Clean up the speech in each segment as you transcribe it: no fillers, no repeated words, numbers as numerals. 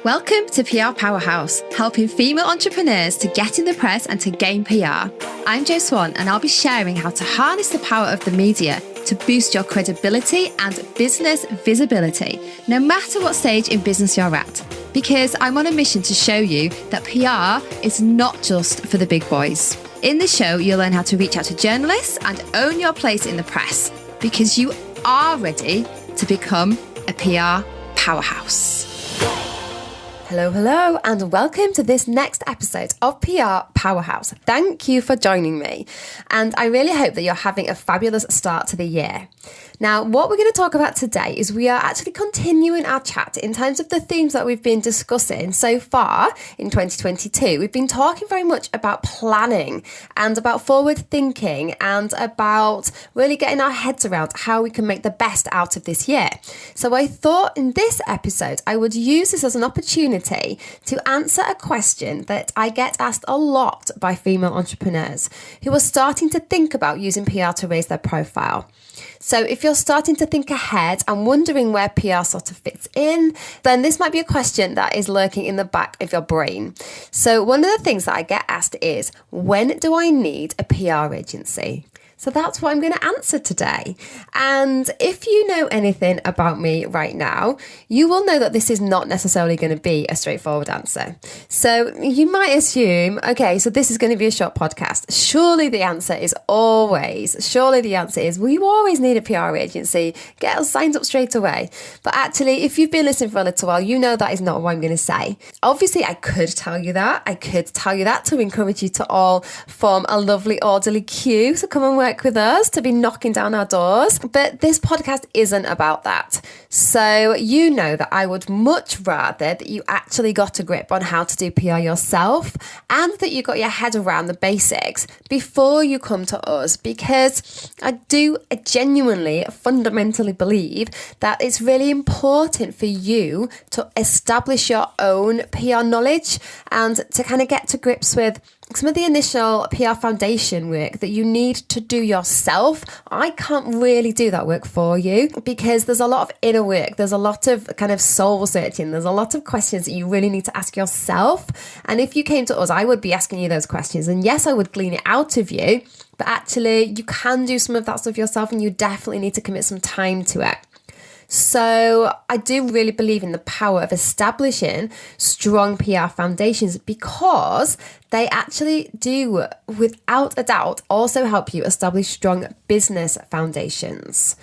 Welcome to PR Powerhouse, helping female entrepreneurs to get in the press and to gain PR. I'm Jo Swan, and I'll be sharing how to harness the power of the media to boost your credibility and business visibility, no matter what stage in business you're at. Because I'm on a mission to show you that PR is not just for the big boys. In the show, you'll learn how to reach out to journalists and own your place in the press, because you are ready to become a PR powerhouse. Hello, and welcome to this next episode of PR Powerhouse. Thank you for joining me, and I really hope that you're having a fabulous start to the year. Now, what we're going to talk about today is we are actually continuing our chat in terms of the themes that we've been discussing so far in 2022. We've been talking very much about planning and about forward thinking and about really getting our heads around how we can make the best out of this year. So I thought in this episode, I would use this as an opportunity to answer a question that I get asked a lot by female entrepreneurs who are starting to think about using PR to raise their profile. So if you're starting to think ahead and wondering where PR sort of fits in, then this might be a question that is lurking in the back of your brain. So one of the things that I get asked is, when do I need a PR agency? So that's what I'm going to answer today. And if you know anything about me right now, you will know that this is not necessarily going to be a straightforward answer. So you might assume, okay, so this is going to be a short podcast. Surely the answer is, well, you always need a PR agency. Get us signed up straight away. But actually, if you've been listening for a little while, you know that is not what I'm going to say. Obviously, I could tell you that. I could tell you that to encourage you to all form a lovely, orderly queue to come and work with us, to be knocking down our doors. But this podcast isn't about that. So you know that I would much rather that you actually got a grip on how to do PR yourself and that you got your head around the basics before you come to us, because I genuinely, fundamentally believe that it's really important for you to establish your own PR knowledge and to kind of get to grips with some of the initial PR foundation work that you need to do yourself. I can't really do that work for you because there's a lot of inner work. There's a lot of kind of soul searching. There's a lot of questions that you really need to ask yourself. And if you came to us, I would be asking you those questions. And yes, I would glean it out of you, but actually you can do some of that stuff yourself, and you definitely need to commit some time to it. So I do really believe in the power of establishing strong PR foundations, because they actually do, without a doubt, also help you establish strong business foundations.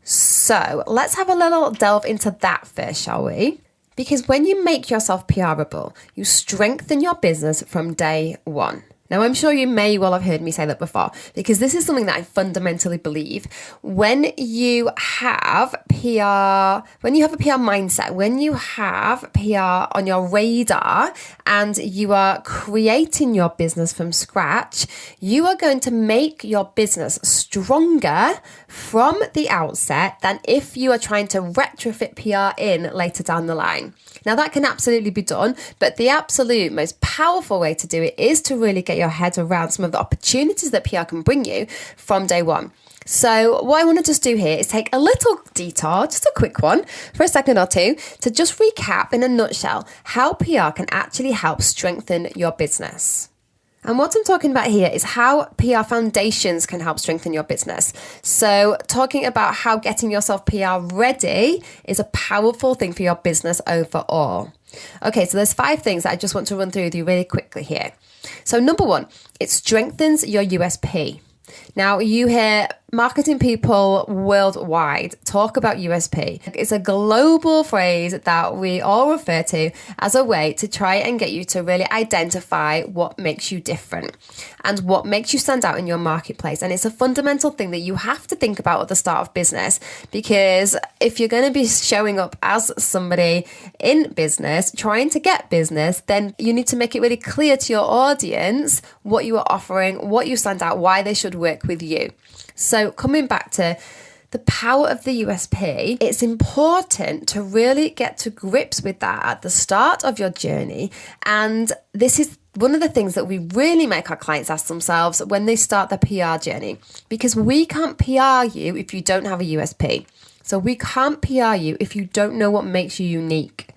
So let's have a little delve into that first, shall we? Because when you make yourself PRable, you strengthen your business from day one. Now, I'm sure you may well have heard me say that before, because this is something that I fundamentally believe. When you have a PR mindset, when you have PR on your radar and you are creating your business from scratch, you are going to make your business stronger from the outset than if you are trying to retrofit PR in later down the line. Now, that can absolutely be done, but the absolute most powerful way to do it is to really get your head around some of the opportunities that PR can bring you from day one. So what I want to just do here is take a little detour, just a quick one, for a second or two, to just recap in a nutshell how PR can actually help strengthen your business. And what I'm talking about here is how PR foundations can help strengthen your business. So talking about how getting yourself PR ready is a powerful thing for your business overall. Okay, so there's 5 things that I just want to run through with you really quickly here. So number 1, it strengthens your USP. Now, you hear marketing people worldwide talk about USP. It's a global phrase that we all refer to as a way to try and get you to really identify what makes you different and what makes you stand out in your marketplace. And it's a fundamental thing that you have to think about at the start of business, because if you're going to be showing up as somebody in business, trying to get business, then you need to make it really clear to your audience what you are offering, what you stand out, why they should work with you. So coming back to the power of the USP, it's important to really get to grips with that at the start of your journey. And this is one of the things that we really make our clients ask themselves when they start their PR journey, because we can't PR you if you don't have a USP. So we can't PR you if you don't know what makes you unique.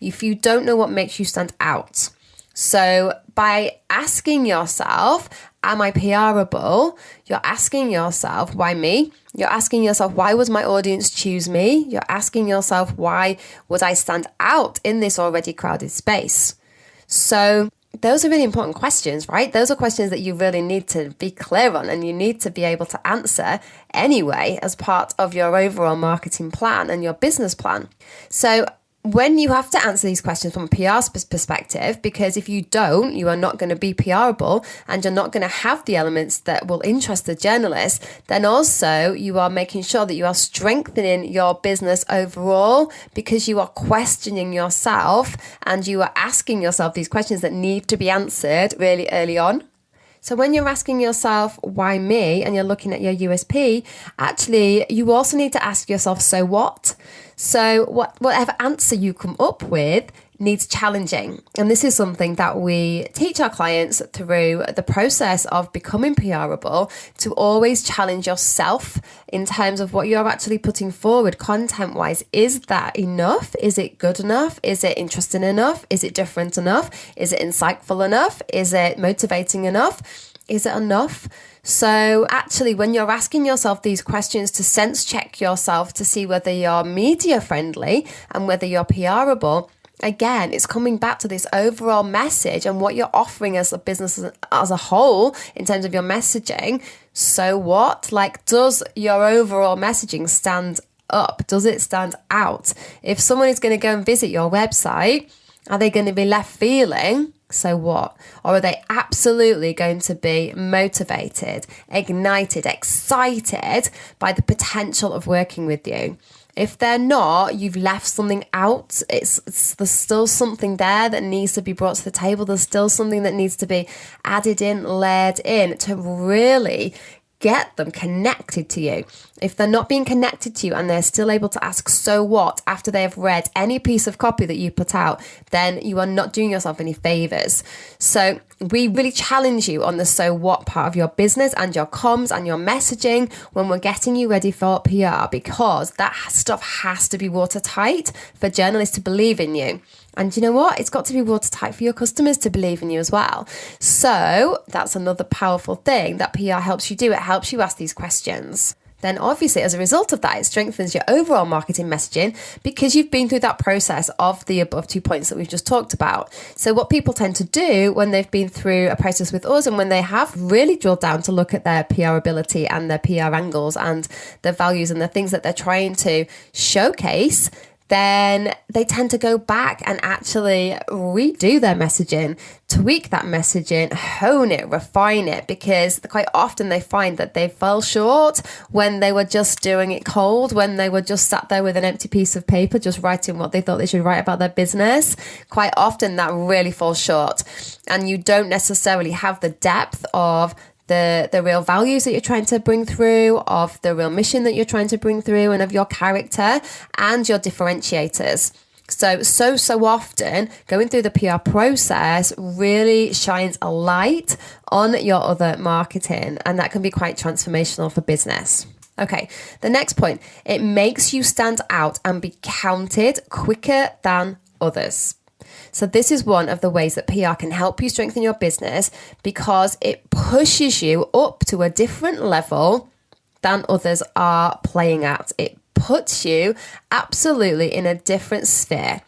if you don't know what makes you stand out. So by asking yourself, am I PRable? You're asking yourself, why me? You're asking yourself, why would my audience choose me? You're asking yourself, why would I stand out in this already crowded space? So those are really important questions, right? Those are questions that you really need to be clear on and you need to be able to answer anyway as part of your overall marketing plan and your business plan. So when you have to answer these questions from a PR perspective, because if you don't, you are not going to be PRable and you're not going to have the elements that will interest the journalist, then also you are making sure that you are strengthening your business overall because you are questioning yourself and you are asking yourself these questions that need to be answered really early on. So when you're asking yourself, why me, and you're looking at your USP, actually, you also need to ask yourself, so what? So whatever answer you come up with needs challenging. And this is something that we teach our clients through the process of becoming PRable, to always challenge yourself in terms of what you're actually putting forward content-wise. Is that enough? Is it good enough? Is it interesting enough? Is it different enough? Is it insightful enough? Is it motivating enough? Is it enough? So actually, when you're asking yourself these questions to sense check yourself to see whether you're media friendly and whether you're PRable, again, it's coming back to this overall message and what you're offering as a business as a whole in terms of your messaging. So what? Like, does your overall messaging stand up? Does it stand out? If someone is going to go and visit your website, are they going to be left feeling, so what? Or are they absolutely going to be motivated, ignited, excited by the potential of working with you? If they're not, you've left something out. There's still something there that needs to be brought to the table. There's still something that needs to be added in, layered in to really get them connected to you. If they're not being connected to you and they're still able to ask, so what, after they have read any piece of copy that you put out, then you are not doing yourself any favors. So we really challenge you on the so what part of your business and your comms and your messaging when we're getting you ready for PR, because that stuff has to be watertight for journalists to believe in you. And you know what? It's got to be watertight for your customers to believe in you as well. So that's another powerful thing that PR helps you do. It helps you ask these questions. Then obviously, as a result of that, it strengthens your overall marketing messaging because you've been through that process of the above 2 points that we've just talked about. So what people tend to do when they've been through a process with us and when they have really drilled down to look at their PR ability and their PR angles and their values and the things that they're trying to showcase, then they tend to go back and actually redo their messaging, tweak that messaging, hone it, refine it, because quite often they find that they fell short when they were just doing it cold, when they were just sat there with an empty piece of paper, just writing what they thought they should write about their business. Quite often that really falls short, and you don't necessarily have the depth of the real values that you're trying to bring through, of the real mission that you're trying to bring through, and of your character and your differentiators. So often going through the PR process really shines a light on your other marketing, and that can be quite transformational for business. Okay, the next point, it makes you stand out and be counted quicker than others. So this is one of the ways that PR can help you strengthen your business, because it pushes you up to a different level than others are playing at. It puts you absolutely in a different sphere,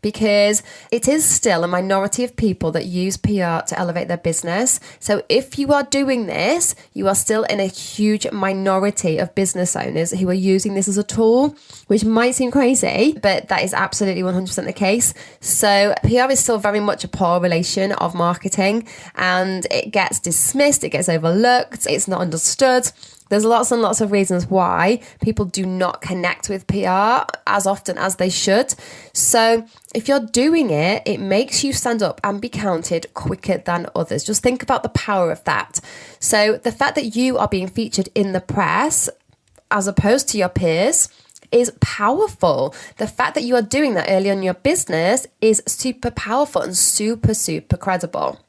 because it is still a minority of people that use PR to elevate their business. So if you are doing this, you are still in a huge minority of business owners who are using this as a tool, which might seem crazy, but that is absolutely 100% the case. So PR is still very much a poor relation of marketing, and it gets dismissed, it gets overlooked, it's not understood. There's lots and lots of reasons why people do not connect with PR as often as they should. So if you're doing it, it makes you stand up and be counted quicker than others. Just think about the power of that. So the fact that you are being featured in the press as opposed to your peers is powerful. The fact that you are doing that early on in your business is super powerful and super, super credible.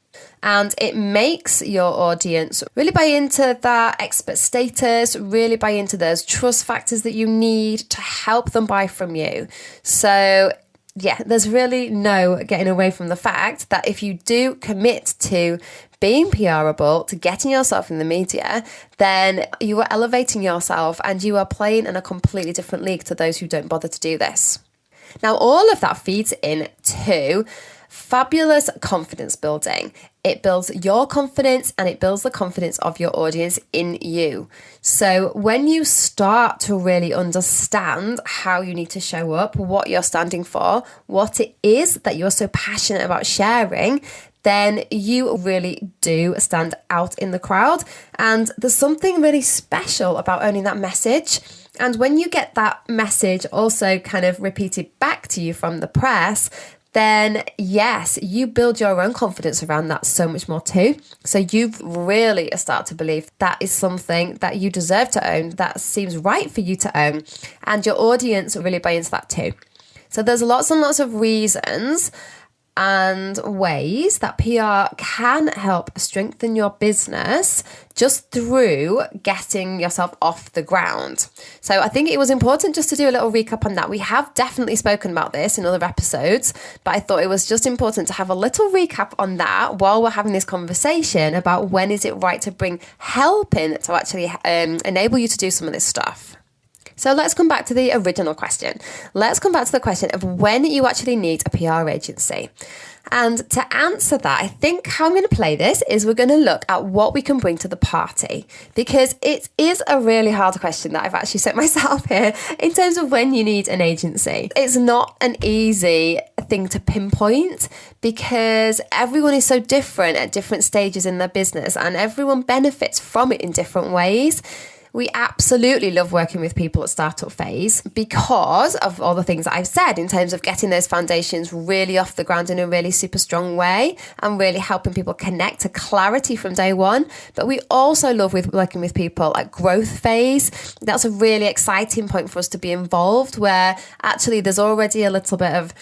And it makes your audience really buy into that expert status, really buy into those trust factors that you need to help them buy from you. So yeah, there's really no getting away from the fact that if you do commit to being PRable, to getting yourself in the media, then you are elevating yourself and you are playing in a completely different league to those who don't bother to do this. Now, all of that feeds into fabulous confidence building. It builds your confidence and it builds the confidence of your audience in you. So when you start to really understand how you need to show up, what you're standing for, what it is that you're so passionate about sharing, then you really do stand out in the crowd. And there's something really special about owning that message. And when you get that message also kind of repeated back to you from the press, then yes, you build your own confidence around that so much more too. So you really start to believe that is something that you deserve to own, that seems right for you to own. And your audience really buy into that too. So there's lots and lots of reasons and ways that PR can help strengthen your business just through getting yourself off the ground. So I think it was important just to do a little recap on that. We have definitely spoken about this in other episodes, but I thought it was just important to have a little recap on that while we're having this conversation about when is it right to bring help in to actually enable you to do some of this stuff. So let's come back to the original question. Let's come back to the question of when you actually need a PR agency. And to answer that, I think how I'm going to play this is we're going to look at what we can bring to the party, because it is a really hard question that I've actually set myself here in terms of when you need an agency. It's not an easy thing to pinpoint because everyone is so different at different stages in their business and everyone benefits from it in different ways. We absolutely love working with people at startup phase because of all the things that I've said in terms of getting those foundations really off the ground in a really super strong way and really helping people connect to clarity from day one. But we also love working with people at growth phase. That's a really exciting point for us to be involved, where actually there's already a little bit of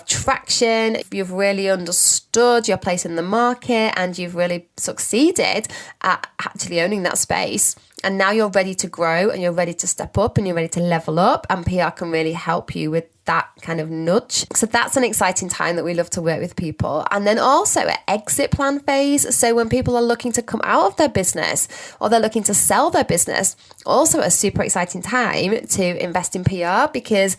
traction, you've really understood your place in the market and you've really succeeded at actually owning that space. And now you're ready to grow and you're ready to step up and you're ready to level up, and PR can really help you with that kind of nudge. So that's an exciting time that we love to work with people. And then also at exit plan phase. So when people are looking to come out of their business or they're looking to sell their business, also a super exciting time to invest in PR, because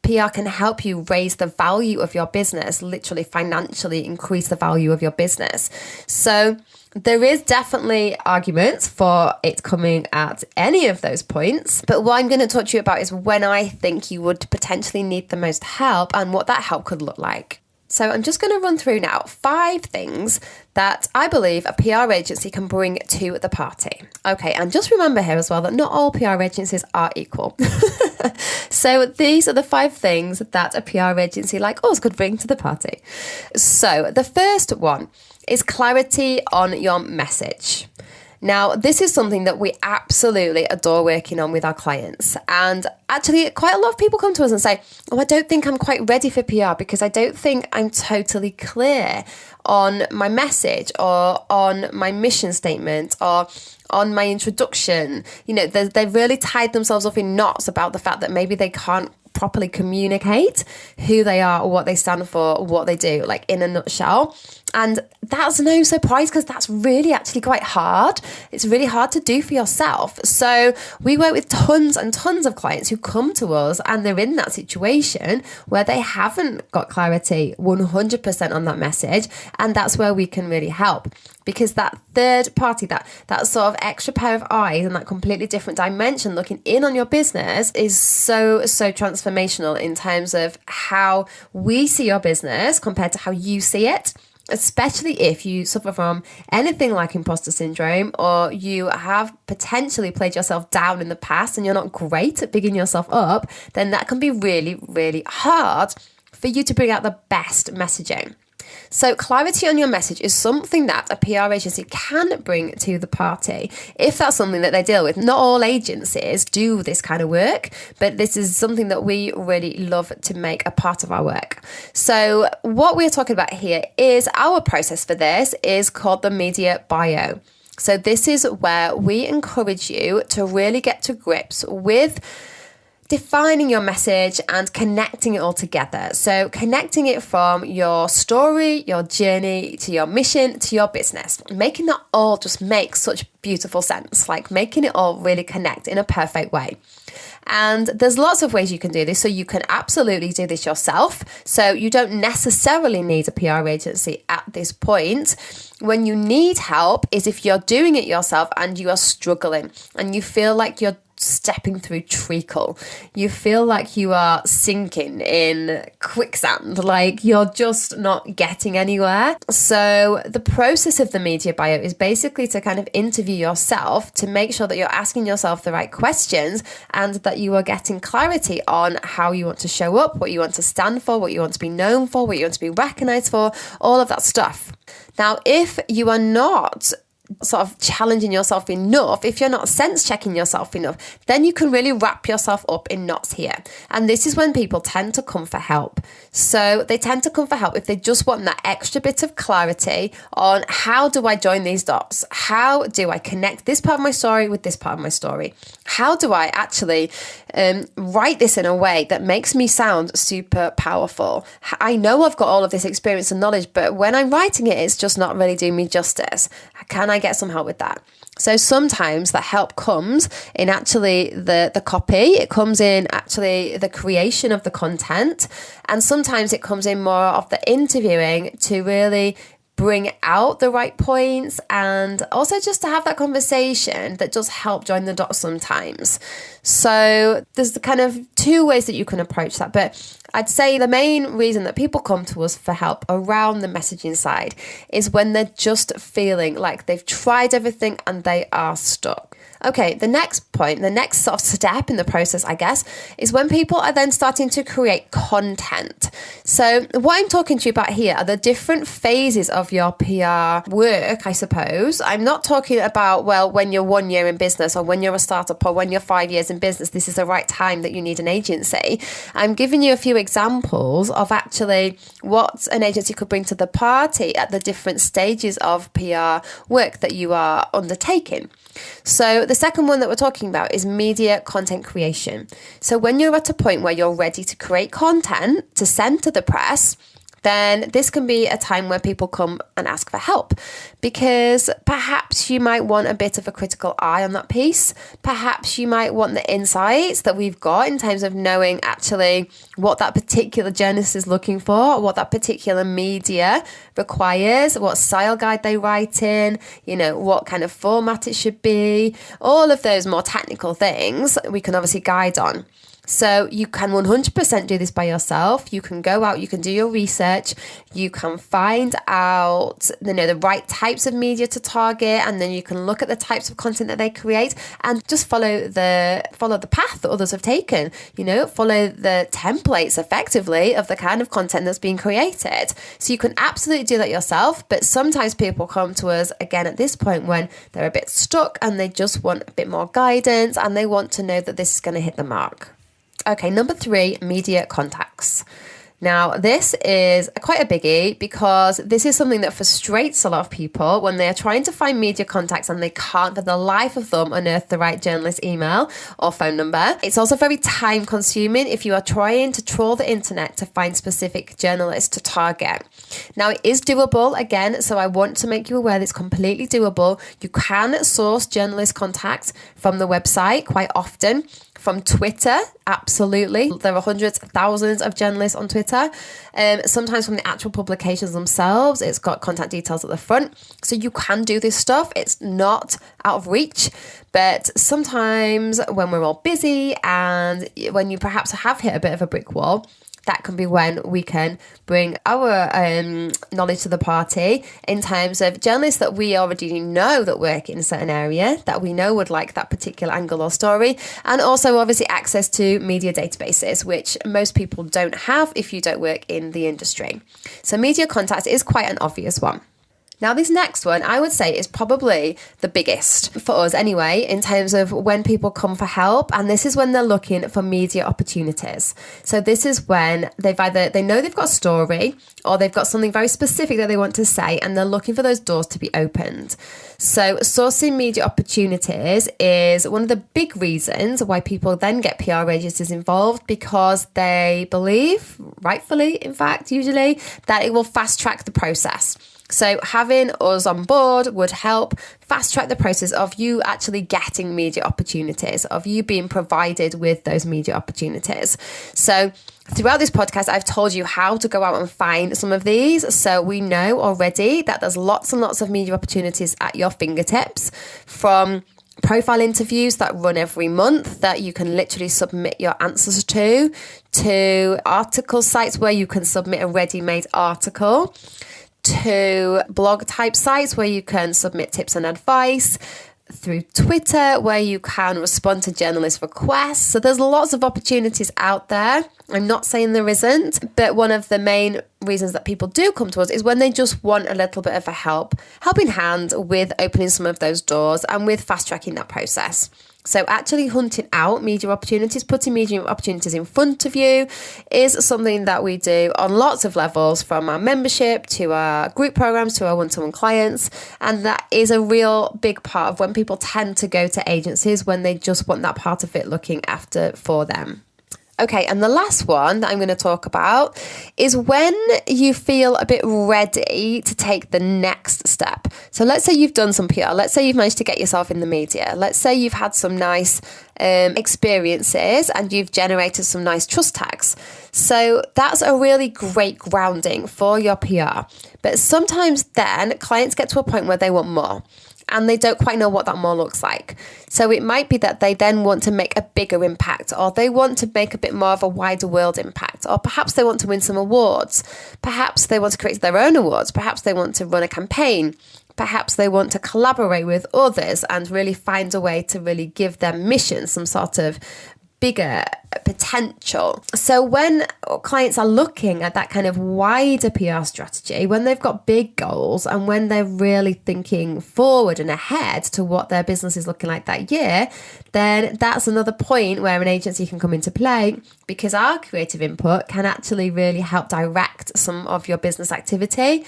PR can help you raise the value of your business, literally financially increase the value of your business. So there is definitely arguments for it coming at any of those points. But what I'm going to talk to you about is when I think you would potentially need the most help and what that help could look like. So I'm just going to run through now 5 things that I believe a PR agency can bring to the party. Okay, and just remember here as well that not all PR agencies are equal. So these are the 5 things that a PR agency like us could bring to the party. So the first one is clarity on your message. Now, this is something that we absolutely adore working on with our clients. And actually, quite a lot of people come to us and say, oh, I don't think I'm quite ready for PR because I don't think I'm totally clear on my message or on my mission statement or on my introduction. You know, they've really tied themselves up in knots about the fact that maybe they can't properly communicate who they are or what they stand for or what they do, like in a nutshell. And that's no surprise because that's really actually quite hard. It's really hard to do for yourself. So we work with tons and tons of clients who come to us and they're in that situation where they haven't got clarity 100% on that message. And that's where we can really help, because that third party, that sort of extra pair of eyes and that completely different dimension looking in on your business is so transformational in terms of how we see your business compared to how you see it. Especially if you suffer from anything like imposter syndrome, or you have potentially played yourself down in the past and you're not great at bigging yourself up, then that can be really, really hard for you to bring out the best messaging. So clarity on your message is something that a PR agency can bring to the party if that's something that they deal with. Not all agencies do this kind of work, but this is something that we really love to make a part of our work. So what we're talking about here is our process for this is called the media bio. So this is where we encourage you to really get to grips with defining your message and connecting it all together. So connecting it from your story, your journey, to your mission, to your business, making that all just make such beautiful sense, like making it all really connect in a perfect way. And there's lots of ways you can do this. So you can absolutely do this yourself. So you don't necessarily need a PR agency at this point. When you need help is if you're doing it yourself and you are struggling and you feel like you're stepping through treacle. You feel like you are sinking in quicksand, like you're just not getting anywhere. So the process of the media bio is basically to kind of interview yourself to make sure that you're asking yourself the right questions and that you are getting clarity on how you want to show up, what you want to stand for, what you want to be known for, what you want to be recognized for, all of that stuff. Now, if you are not sort of challenging yourself enough, if you're not sense checking yourself enough, then you can really wrap yourself up in knots here. And this is when people tend to come for help. So they tend to come for help if they just want that extra bit of clarity on how do I join these dots? How do I connect this part of my story with this part of my story? How do I actually write this in a way that makes me sound super powerful? I know I've got all of this experience and knowledge, but when I'm writing it, it's just not really doing me justice. Can I get some help with that? So sometimes that help comes in actually the copy, it comes in actually the creation of the content, and sometimes it comes in more of the interviewing to really bring out the right points and also just to have that conversation that does help join the dots sometimes. So there's the kind of two ways that you can approach that, but I'd say the main reason that people come to us for help around the messaging side is when they're just feeling like they've tried everything and they are stuck. Okay, the next point, the next sort of step in the process, I guess, is when people are then starting to create content. So what I'm talking to you about here are the different phases of your PR work, I suppose. I'm not talking about, well, when you're 1 year in business or when you're a startup or when you're 5 years in business, this is the right time that you need an agency. I'm giving you a few examples of actually what an agency could bring to the party at the different stages of PR work that you are undertaking. So the second one that we're talking about is media content creation. So when you're at a point where you're ready to create content to send to the press, then this can be a time where people come and ask for help because perhaps you might want a bit of a critical eye on that piece. Perhaps you might want the insights that we've got in terms of knowing actually what that particular journalist is looking for, what that particular media requires, what style guide they write in, what kind of format it should be. All of those more technical things we can obviously guide on. So you can 100% do this by yourself. You can go out, you can do your research, you can find out, the right types of media to target, and then you can look at the types of content that they create and just follow the path that others have taken, follow the templates effectively of the kind of content that's being created. So you can absolutely do that yourself, but sometimes people come to us again at this point when they're a bit stuck and they just want a bit more guidance and they want to know that this is going to hit the mark. Okay, number 3, media contacts. Now, this is quite a biggie because this is something that frustrates a lot of people when they are trying to find media contacts and they can't for the life of them unearth the right journalist email or phone number. It's also very time consuming if you are trying to trawl the internet to find specific journalists to target. Now, it is doable again, so I want to make you aware that it's completely doable. You can source journalist contacts from the website quite often. From Twitter, absolutely. There are hundreds, thousands of journalists on Twitter. Sometimes from the actual publications themselves, it's got contact details at the front. So you can do this stuff. It's not out of reach. But sometimes when we're all busy and when you perhaps have hit a bit of a brick wall, that can be when we can bring our knowledge to the party in terms of journalists that we already know that work in a certain area, that we know would like that particular angle or story, and also obviously access to media databases, which most people don't have if you don't work in the industry. So media contacts is quite an obvious one. Now, this next one, I would say, is probably the biggest for us anyway, in terms of when people come for help. And this is when they're looking for media opportunities. So this is when they know they've got a story, or they've got something very specific that they want to say, and they're looking for those doors to be opened. So sourcing media opportunities is one of the big reasons why people then get PR agencies involved, because they believe, rightfully in fact, usually, that it will fast track the process. So having us on board would help fast track the process of you actually getting media opportunities, of you being provided with those media opportunities. So throughout this podcast, I've told you how to go out and find some of these. So we know already that there's lots and lots of media opportunities at your fingertips, from profile interviews that run every month that you can literally submit your answers to article sites where you can submit a ready-made article, to blog type sites where you can submit tips and advice, through Twitter where you can respond to journalist requests. So there's lots of opportunities out there. I'm not saying there isn't, but one of the main reasons that people do come to us is when they just want a little bit of a helping hand with opening some of those doors and with fast tracking that process. So actually hunting out media opportunities, putting media opportunities in front of you, is something that we do on lots of levels, from our membership to our group programs to our one-to-one clients. And that is a real big part of when people tend to go to agencies, when they just want that part of it looking after for them. Okay, and the last one that I'm going to talk about is when you feel a bit ready to take the next step. So let's say you've done some PR. Let's say you've managed to get yourself in the media. Let's say you've had some nice experiences and you've generated some nice trust tags. So that's a really great grounding for your PR. But sometimes then clients get to a point where they want more, and they don't quite know what that more looks like. So it might be that they then want to make a bigger impact, or they want to make a bit more of a wider world impact, or perhaps they want to win some awards. Perhaps they want to create their own awards. Perhaps they want to run a campaign. Perhaps they want to collaborate with others and really find a way to really give their mission some sort of bigger potential. So when clients are looking at that kind of wider PR strategy, when they've got big goals and when they're really thinking forward and ahead to what their business is looking like that year, then that's another point where an agency can come into play, because our creative input can actually really help direct some of your business activity.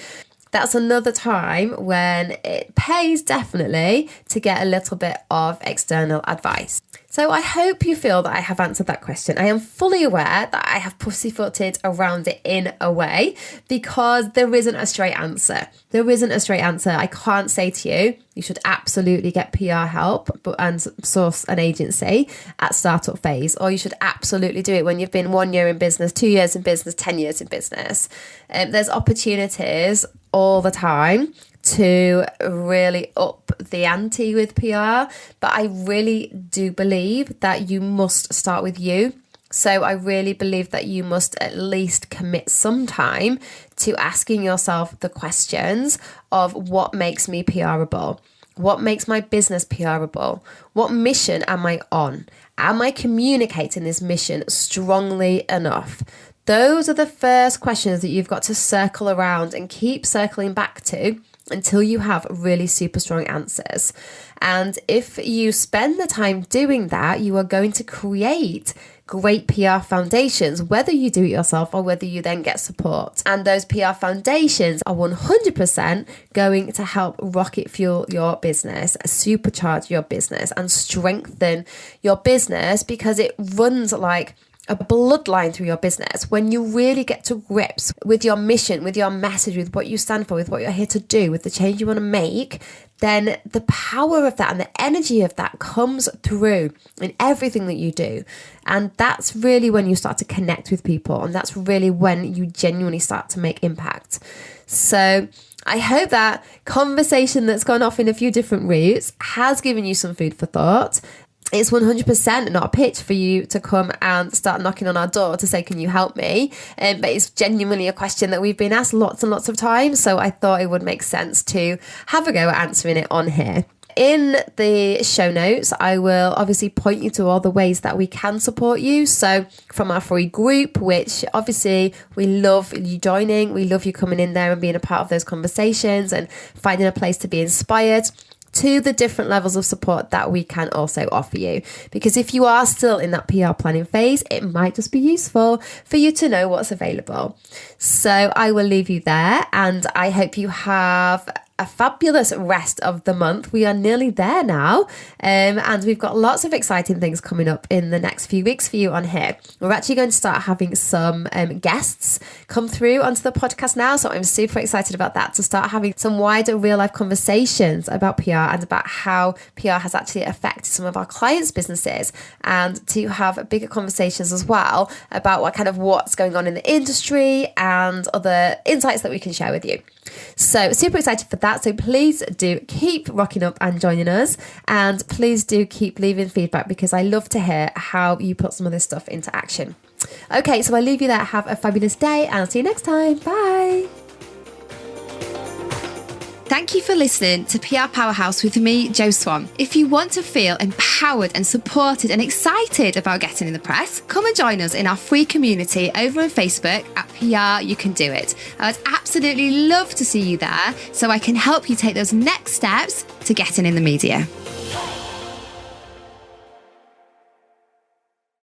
That's another time when it pays definitely to get a little bit of external advice. So I hope you feel that I have answered that question. I am fully aware that I have pussyfooted around it in a way, because there isn't a straight answer. There isn't a straight answer. I can't say to you, you should absolutely get PR help and source an agency at startup phase, or you should absolutely do it when you've been 1 year in business, 2 years in business, 10 years in business. There's opportunities all the time to really up the ante with PR, but I really do believe that you must start with you. So I really believe that you must at least commit some time to asking yourself the questions of what makes me PRable? What makes my business PRable? What mission am I on? Am I communicating this mission strongly enough? Those are the first questions that you've got to circle around and keep circling back to until you have really super strong answers. And if you spend the time doing that, you are going to create great PR foundations, whether you do it yourself or whether you then get support. And those PR foundations are 100% going to help rocket fuel your business, supercharge your business, and strengthen your business, because it runs like a bloodline through your business. When you really get to grips with your mission, with your message, with what you stand for, with what you're here to do, with the change you want to make, then the power of that and the energy of that comes through in everything that you do. And that's really when you start to connect with people, and that's really when you genuinely start to make impact. So I hope that conversation that's gone off in a few different routes has given you some food for thought. It's 100% not a pitch for you to come and start knocking on our door to say, can you help me? But it's genuinely a question that we've been asked lots and lots of times. So I thought it would make sense to have a go at answering it on here. in the show notes, I will obviously point you to all the ways that we can support you. So from our free group, which obviously we love you joining, we love you coming in there and being a part of those conversations and finding a place to be inspired, to the different levels of support that we can also offer you. Because if you are still in that PR planning phase, it might just be useful for you to know what's available. So I will leave you there, and I hope you have a fabulous rest of the month. We are nearly there now, and we've got lots of exciting things coming up in the next few weeks for you on here. We're actually going to start having some guests come through onto the podcast now, so I'm super excited about that, to start having some wider real life conversations about PR and about how PR has actually affected some of our clients' businesses, and to have bigger conversations as well about what's going on in the industry and other insights that we can share with you. So super excited for that. So please do keep rocking up and joining us, and please do keep leaving feedback, because I love to hear how you put some of this stuff into action. Okay, so I'll leave you there. Have a fabulous day, and I'll see you next time. Bye. Thank you for listening to PR Powerhouse with me, Jo Swan. If you want to feel empowered and supported and excited about getting in the press, come and join us in our free community over on Facebook at PR You Can Do It. I would absolutely love to see you there, so I can help you take those next steps to getting in the media.